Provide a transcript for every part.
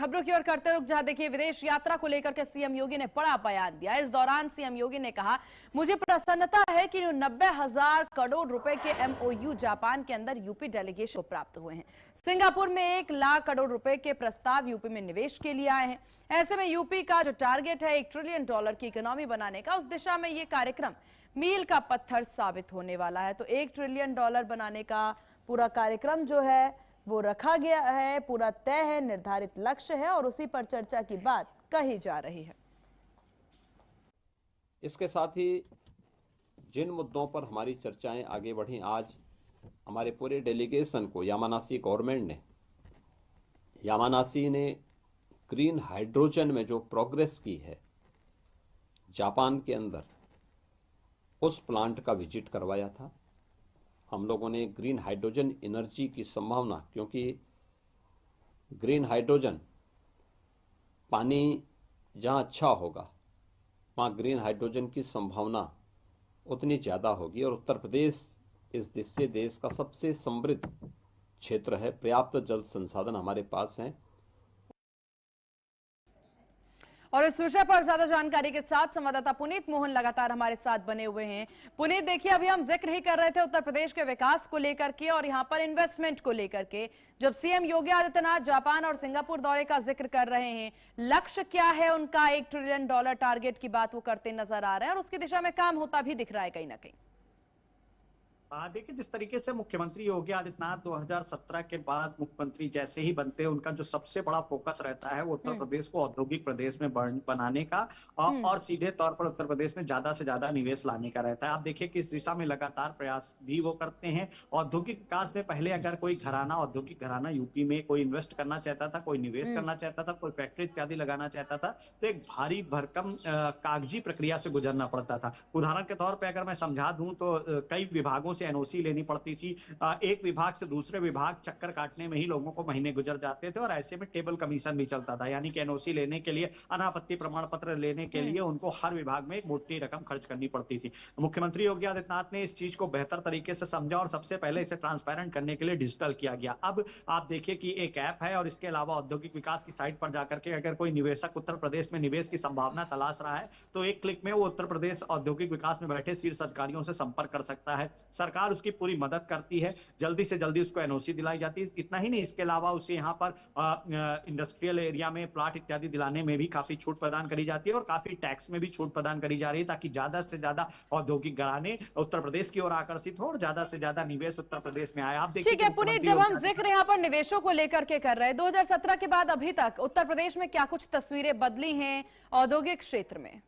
खबरों की ओर करते रुख, जहां देखिए विदेश यात्रा को लेकर के सीएम योगी ने बड़ा बयान दिया। इस दौरान सीएम योगी ने कहा, मुझे प्रसन्नता है कि 90,000 करोड़ रुपए के एमओयू जापान के अंदर यूपी डेलीगेशन को प्राप्त हुए हैं। सिंगापुर में 1 लाख करोड़ रुपए के प्रस्ताव यूपी में निवेश के लिए आए हैं। ऐसे में यूपी का जो टारगेट है $1 ट्रिलियन की इकोनॉमी बनाने का, उस दिशा में ये कार्यक्रम मील का पत्थर साबित होने वाला है। तो $1 ट्रिलियन बनाने का पूरा कार्यक्रम जो है वो रखा गया है, पूरा तय है, निर्धारित लक्ष्य है और उसी पर चर्चा की बात कही जा रही है। इसके साथ ही जिन मुद्दों पर हमारी चर्चाएं आगे बढ़ी, आज हमारे पूरे डेलीगेशन को यामानासी गवर्नमेंट ने, यामानासी ने ग्रीन हाइड्रोजन में जो प्रोग्रेस की है जापान के अंदर, उस प्लांट का विजिट करवाया था। हम लोगों ने ग्रीन हाइड्रोजन एनर्जी की संभावना, क्योंकि ग्रीन हाइड्रोजन पानी जहाँ अच्छा होगा वहाँ ग्रीन हाइड्रोजन की संभावना उतनी ज़्यादा होगी। और उत्तर प्रदेश इस देश का सबसे समृद्ध क्षेत्र है, पर्याप्त जल संसाधन हमारे पास हैं। और इस विषय पर ज्यादा जानकारी के साथ संवाददाता पुनीत मोहन लगातार हमारे साथ बने हुए हैं। पुनीत, देखिए अभी हम जिक्र ही कर रहे थे उत्तर प्रदेश के विकास को लेकर के और यहाँ पर इन्वेस्टमेंट को लेकर के। जब सीएम योगी आदित्यनाथ जापान और सिंगापुर दौरे का जिक्र कर रहे हैं, लक्ष्य क्या है उनका? $1 ट्रिलियन टारगेट की बात वो करते नजर आ रहे हैं और उसकी दिशा में काम होता भी दिख रहा है कहीं ना कहीं। देखिए, जिस तरीके से मुख्यमंत्री योगी आदित्यनाथ 2017 के बाद मुख्यमंत्री जैसे ही बनते हैं, उनका जो सबसे बड़ा फोकस रहता है वो उत्तर प्रदेश को औद्योगिक प्रदेश में बनाने का और सीधे तौर पर उत्तर प्रदेश में ज्यादा से ज्यादा निवेश लाने का रहता है। आप देखिए कि इस दिशा में लगातार प्रयास भी वो करते हैं। औद्योगिक विकास में पहले अगर कोई घराना, औद्योगिक घराना यूपी में कोई इन्वेस्ट करना चाहता था, कोई निवेश करना चाहता था, कोई फैक्ट्री इत्यादि लगाना चाहता था, तो एक भारी भरकम कागजी प्रक्रिया से गुजरना पड़ता था। उदाहरण के तौर पर अगर मैं समझा दूं तो कई विभागों से एनओसी लेनी पड़ती थी। एक विभाग से दूसरे विभाग चक्कर काटने में ही लोगों को महीने गुजर जाते थे और ऐसे में टेबल कमीशन भी चलता था, यानी कि एनओसी लेने के लिए, अनापत्ति प्रमाण पत्र लेने के लिए उनको हर विभाग में एक मोटी रकम खर्च करनी पड़ती थी। मुख्यमंत्री योगी आदित्यनाथ ने इस चीज को बेहतर तरीके से समझा और सबसे पहले इसे ट्रांसपेरेंट करने के लिए डिजिटल किया गया। अब आप देखिए कि एक ऐप है और इसके अलावा औद्योगिक विकास की साइट पर जाकर के अगर कोई निवेशक उत्तर प्रदेश में निवेश की संभावना तलाश रहा है तो एक क्लिक में वो उत्तर प्रदेश औद्योगिक विकास में बैठे शीर्ष अधिकारियों से संपर्क कर सकता है। सरकार उसकी पूरी मदद करती है, जल्दी से जल्दी उसको एनओसी दिलाई जाती है। इतना ही नहीं, इसके अलावा उसे यहाँ पर इंडस्ट्रियल एरिया में प्लाट इत्यादि दिलाने में भी काफी छूट प्रदान करी जाती है और काफी टैक्स में भी छूट प्रदान करी जा रही है, ताकि ज्यादा से ज्यादा औद्योगिक घराने उत्तर प्रदेश की ओर आकर्षित हो और ज्यादा से ज्यादा निवेश उत्तर प्रदेश में आए। आप देखिए, ठीक है पुनीत, जब हम जिक्र यहाँ पर निवेशों को लेकर के कर रहे हैं, 2017 के बाद अभी तक उत्तर प्रदेश में क्या कुछ तस्वीरें बदली हैं औद्योगिक क्षेत्र में?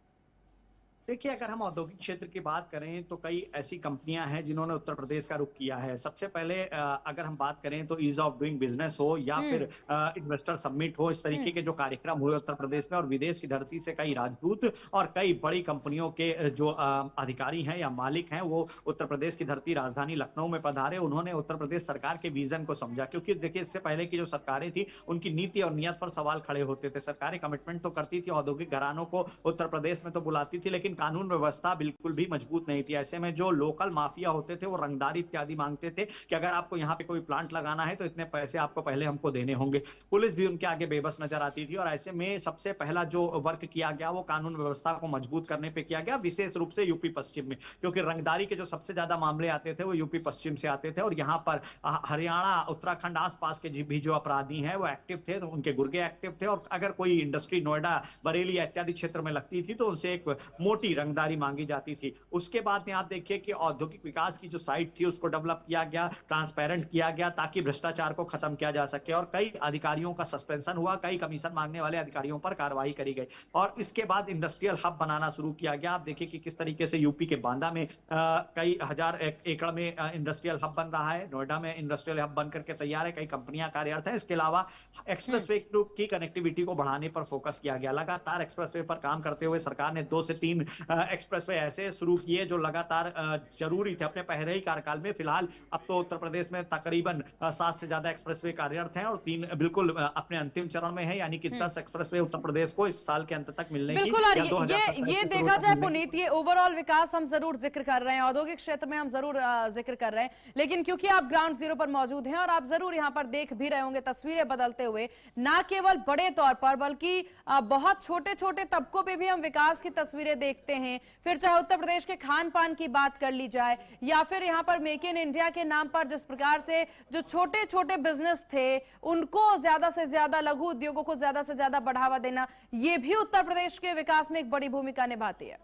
देखिए, अगर हम औद्योगिक क्षेत्र की बात करें तो कई ऐसी कंपनियां हैं जिन्होंने उत्तर प्रदेश का रुख किया है। सबसे पहले अगर हम बात करें तो ईज ऑफ डूइंग बिजनेस हो या फिर इन्वेस्टर समिट हो, इस तरीके के जो कार्यक्रम हुए उत्तर प्रदेश में, और विदेश की धरती से कई राजदूत और कई बड़ी कंपनियों के जो अधिकारी हैं या मालिक हैं वो उत्तर प्रदेश की धरती राजधानी लखनऊ में पधारे। उन्होंने उत्तर प्रदेश सरकार के विजन को समझा, क्योंकि देखिए इससे पहले की जो सरकारें थी उनकी नीति और नियत पर सवाल खड़े होते थे। सरकारें कमिटमेंट तो करती थी, औद्योगिक घरानों को उत्तर प्रदेश में तो बुलाती थी, लेकिन कानून व्यवस्था बिल्कुल भी मजबूत नहीं थी। ऐसे में जो लोकल माफिया होते थे वो रंगदारी इत्यादि मांगते थे कि अगर आपको यहाँ पे कोई प्लांट लगाना है तो इतने पैसे आपको पहले हमको देने होंगे। पुलिस भी उनके आगे बेबस नजर आती थी और ऐसे में सबसे पहला जो वर्क किया गया वो कानून व्यवस्था को मजबूत करने पे किया गया, विशेष रूप से यूपी पश्चिम में, क्योंकि रंगदारी के जो सबसे ज्यादा मामले आते थे वो यूपी पश्चिम से आते थे और यहाँ पर हरियाणा, उत्तराखंड आसपास के भी जो अपराधी हैं वो एक्टिव थे, उनके गुर्गे एक्टिव थे और अगर कोई इंडस्ट्री नोएडा, बरेली इत्यादि क्षेत्र में लगती थी तो उनसे एक मोटी रंगदारी मांगी जाती थी। उसके बाद में आप देखिए कि औद्योगिक विकास की जो साइट थी उसको डेवलप किया गया, ट्रांसपेरेंट किया गया ताकि भ्रष्टाचार को खत्म किया जा सके और कई अधिकारियों का सस्पेंशन हुआ, कई कमीशन मांगने वाले अधिकारियों पर कार्रवाई करी गई और इसके बाद इंडस्ट्रियल हब बनाना शुरू किया गया। आप देखिए कि किस तरीके से यूपी के बांदा में कई हजार एकड़ में इंडस्ट्रियल हब बन रहा है, नोएडा में इंडस्ट्रियल हब बनकर के तैयार है, कई कंपनियां कार्यरत है। इसके अलावा एक्सप्रेस वे की कनेक्टिविटी को बढ़ाने पर फोकस किया गया। लगातार एक्सप्रेस वे पर काम करते हुए सरकार ने 2 से 3 एक्सप्रेसवे ऐसे शुरू किए जो लगातार जरूरी थे अपने पहले ही कार्यकाल में। फिलहाल अब तो उत्तर प्रदेश में तकरीबन 7 से ज्यादा एक्सप्रेसवे कार्यरत हैं और 3 बिल्कुल अपने अंतिम चरण में है, यानी कि 10 एक्सप्रेसवे उत्तर प्रदेश को इस साल के अंत तक मिलने की बिल्कुल। और या ये 2027 देखा जाए पुनीत, ये ओवरऑल विकास हम जरूर जिक्र कर रहे हैं, औद्योगिक क्षेत्र में हम जरूर जिक्र कर रहे हैं, लेकिन क्योंकि आप ग्राउंड जीरो पर मौजूद हैं और आप जरूर यहां पर देख भी रहे होंगे तस्वीरें बदलते हुए, ना केवल बड़े तौर पर बल्कि बहुत छोटे छोटे तबकों पे भी हम विकास की तस्वीरें देखते हैं। फिर चाहे उत्तर प्रदेश के खान पान की बात कर ली जाए या फिर यहां पर मेक इन इंडिया के नाम पर जिस प्रकार से जो छोटे छोटे बिजनेस थे उनको ज्यादा से ज्यादा, लघु उद्योगों को ज्यादा से ज्यादा बढ़ावा देना, ये भी उत्तर प्रदेश के विकास में एक बड़ी भूमिका निभाती है।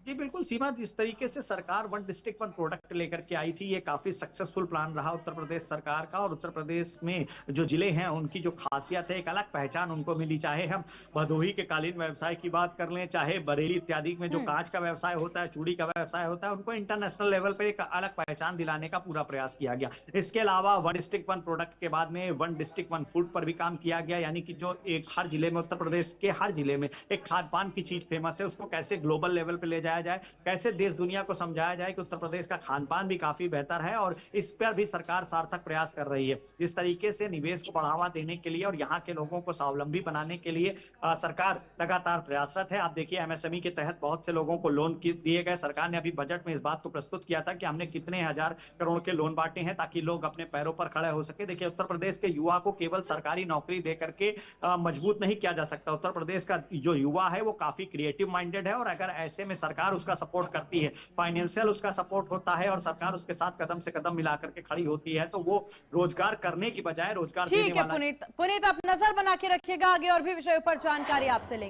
जी बिल्कुल सीमा, जिस तरीके से सरकार वन डिस्ट्रिक्ट वन प्रोडक्ट लेकर के आई थी, ये काफी सक्सेसफुल प्लान रहा उत्तर प्रदेश सरकार का। और उत्तर प्रदेश में जो जिले हैं उनकी जो खासियत है, एक अलग पहचान उनको मिली। चाहे हम भदोही के कालीन व्यवसाय की बात कर लें, चाहे बरेली इत्यादि में जो कांच का व्यवसाय होता है, चूड़ी का व्यवसाय होता है, उनको इंटरनेशनल लेवल पे एक अलग पहचान दिलाने का पूरा प्रयास किया गया। इसके अलावा वन डिस्ट्रिक्ट वन प्रोडक्ट के बाद में वन डिस्ट्रिक्ट वन फूड पर भी काम किया गया, यानी कि जो एक हर जिले में, उत्तर प्रदेश के हर जिले में एक खाद्य पान की चीज फेमस है, उसको कैसे ग्लोबल लेवल पे ले जाया जाए, कैसे देश दुनिया को समझाया जाए कि उत्तर प्रदेश का खान पान भी काफी बेहतर है। और इस पर भी सरकार सार्थक प्रयास कर रही है। जिस तरीके से निवेश को बढ़ावा देने के लिए और यहाँ के लोगों को स्वावलंबी बनाने के लिए सरकार लगातार प्रयासरत है। आप देखिए एमएसएमई के तहत बहुत से लोगों को लोन दिए गए। सरकार ने अभी बजट में इस बात को प्रस्तुत किया था कि हमने कितने हजार करोड़ के लोन बांटे हैं ताकि लोग अपने पैरों पर खड़े हो सके। देखिए उत्तर प्रदेश के युवा को केवल सरकारी नौकरी दे करके मजबूत नहीं किया जा सकता। उत्तर प्रदेश का जो युवा है वो काफी क्रिएटिव माइंडेड है और अगर ऐसे में सरकार उसका सपोर्ट करती है, फाइनेंशियल उसका सपोर्ट होता है और सरकार उसके साथ कदम से कदम मिलाकर के खड़ी होती है, तो वो रोजगार करने की बजाय रोजगार देने वाला। ठीक है पुनीत, आप नजर बना के रखिएगा, आगे और भी विषयों पर जानकारी आपसे लेंगे।